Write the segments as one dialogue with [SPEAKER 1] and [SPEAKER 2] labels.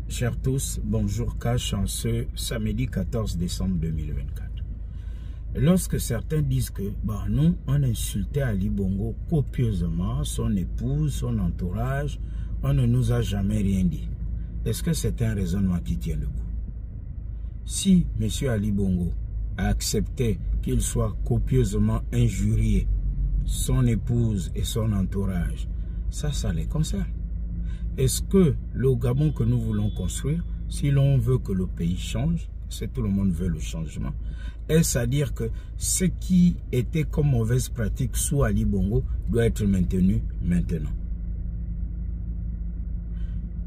[SPEAKER 1] Chers tous, bonjour Cash en ce samedi 14 décembre 2024. Lorsque certains disent que nous, on insultait Ali Bongo copieusement, son épouse, son entourage, on ne nous a jamais rien dit. Est-ce que c'est un raisonnement qui tient le coup? Si M. Ali Bongo a accepté qu'il soit copieusement injurié, son épouse et son entourage, ça les concerne. Est-ce que le Gabon que nous voulons construire, si l'on veut que le pays change, si tout le monde veut le changement, est-ce à dire que ce qui était comme mauvaise pratique sous Ali Bongo doit être maintenu maintenant?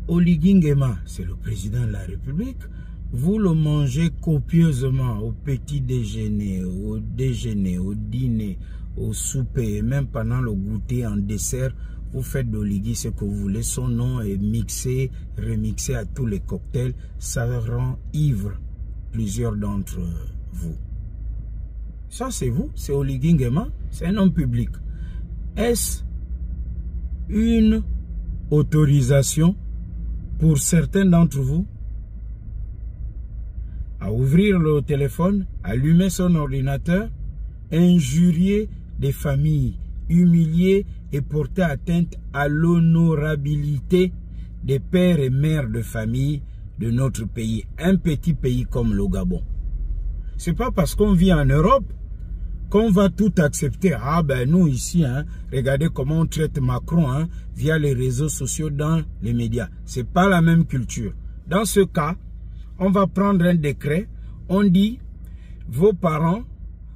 [SPEAKER 1] Oligui Nguema, c'est le président de la République, vous le mangez copieusement au petit déjeuner, au dîner, au souper, et même pendant le goûter, en dessert. Vous faites d'Oligui ce que vous voulez, son nom est mixé, remixé à tous les cocktails, ça rend ivre plusieurs d'entre vous. Ça c'est vous, c'est Oligui Nguema, c'est un homme public. Est-ce une autorisation pour certains d'entre vous à ouvrir le téléphone, allumer son ordinateur, injurier des familles, humilier et porter atteinte à l'honorabilité des pères et mères de famille de notre pays, un petit pays comme le Gabon? C'est pas parce qu'on vit en Europe qu'on va tout accepter. Ah ben nous ici, regardez comment on traite Macron via les réseaux sociaux dans les médias. C'est pas la même culture. Dans ce cas, on va prendre un décret, on dit vos parents,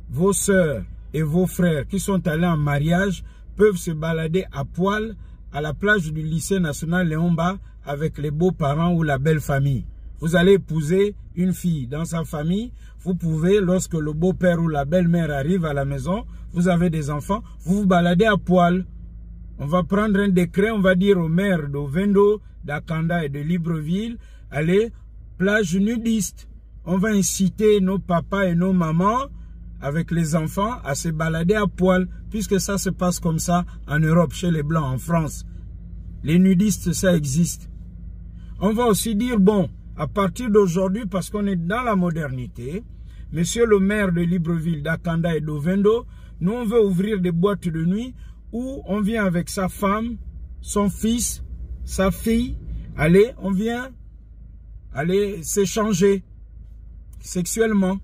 [SPEAKER 1] vos sœurs et vos frères qui sont allés en mariage peuvent se balader à poil à la plage du lycée national Léon-Mba avec les beaux-parents ou la belle famille. Vous allez épouser une fille dans sa famille, vous pouvez, lorsque le beau-père ou la belle-mère arrive à la maison, vous avez des enfants, vous vous baladez à poil. On va prendre un décret, on va dire aux maires d'Ovendo, d'Akanda et de Libreville, allez, plage nudiste. On va inciter nos papas et nos mamans avec les enfants à se balader à poil, puisque ça se passe comme ça en Europe, chez les Blancs, en France. Les nudistes, ça existe. On va aussi dire, bon, à partir d'aujourd'hui, parce qu'on est dans la modernité, monsieur le maire de Libreville, d'Akanda et d'Ovendo, nous on veut ouvrir des boîtes de nuit où on vient avec sa femme, son fils, sa fille, allez, on vient s'échanger sexuellement.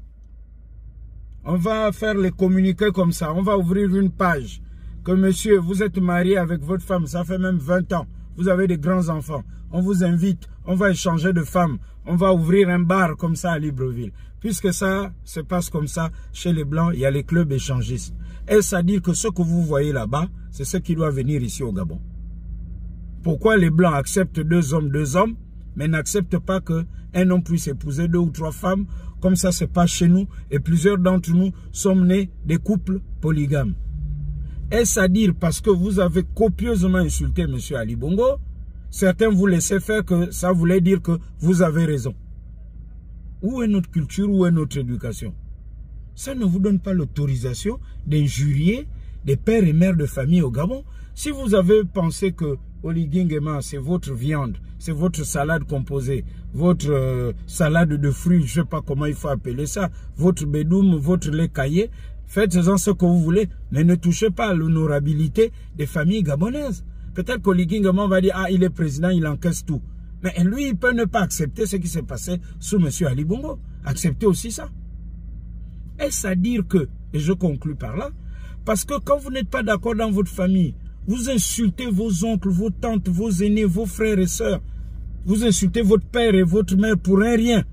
[SPEAKER 1] On va faire les communiqués comme ça. On va ouvrir une page. Que monsieur, vous êtes marié avec votre femme, ça fait même 20 ans. Vous avez des grands enfants. On vous invite. On va échanger de femmes. On va ouvrir un bar comme ça à Libreville. Puisque ça se passe comme ça chez les Blancs, il y a les clubs échangistes. Est-ce à dire que ce que vous voyez là-bas, c'est ce qui doit venir ici au Gabon? Pourquoi les Blancs acceptent deux hommes, mais n'acceptent pas qu'un homme puisse épouser 2 ou 3 femmes? Comme ça, c'est pas chez nous. Et plusieurs d'entre nous sommes nés des couples polygames. Est-ce à dire parce que vous avez copieusement insulté M. Ali Bongo, certains vous laissaient faire que ça voulait dire que vous avez raison? Où est notre culture, où est notre éducation? Ça ne vous donne pas l'autorisation d'injurier des pères et mères de famille au Gabon. Si vous avez pensé que Oligui Nguema, c'est votre viande, c'est votre salade composée, votre salade de fruits, je ne sais pas comment il faut appeler ça, votre bédoum, votre lait caillé, faites-en ce que vous voulez, mais ne touchez pas à l'honorabilité des familles gabonaises. Peut-être qu'Oligui Nguema va dire, ah, il est président, il encaisse tout. Mais lui, il peut ne pas accepter ce qui s'est passé sous M. Ali Bongo. Accepter aussi ça. Est-ce à dire que, et je conclus par là, parce que quand vous n'êtes pas d'accord dans votre famille, vous insultez vos oncles, vos tantes, vos aînés, vos frères et sœurs. Vous insultez votre père et votre mère pour un rien.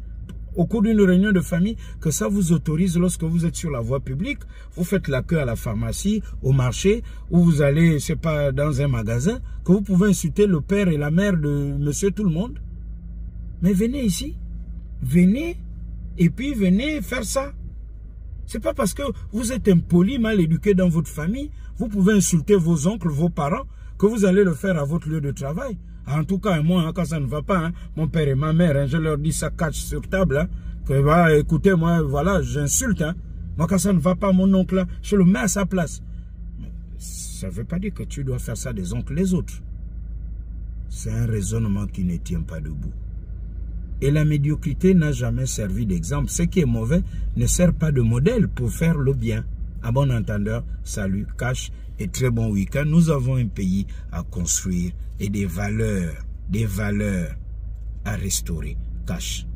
[SPEAKER 1] Au cours d'une réunion de famille, que ça vous autorise lorsque vous êtes sur la voie publique, vous faites la queue à la pharmacie, au marché, ou vous allez, je sais pas, dans un magasin, que vous pouvez insulter le père et la mère de monsieur tout le monde. Mais venez ici. Venez, et puis venez faire ça. C'est pas parce que vous êtes impoli, mal éduqué dans votre famille, vous pouvez insulter vos oncles, vos parents, que vous allez le faire à votre lieu de travail. En tout cas, moi, quand ça ne va pas, mon père et ma mère, je leur dis ça catch sur table, que écoutez, moi, voilà, j'insulte. Moi, quand ça ne va pas, mon oncle, je le mets à sa place. Mais ça ne veut pas dire que tu dois faire ça des oncles les autres. C'est un raisonnement qui ne tient pas debout. Et la médiocrité n'a jamais servi d'exemple. Ce qui est mauvais ne sert pas de modèle pour faire le bien. À bon entendeur, salut, cash et très bon week-end. Nous avons un pays à construire et des valeurs à restaurer. Cash.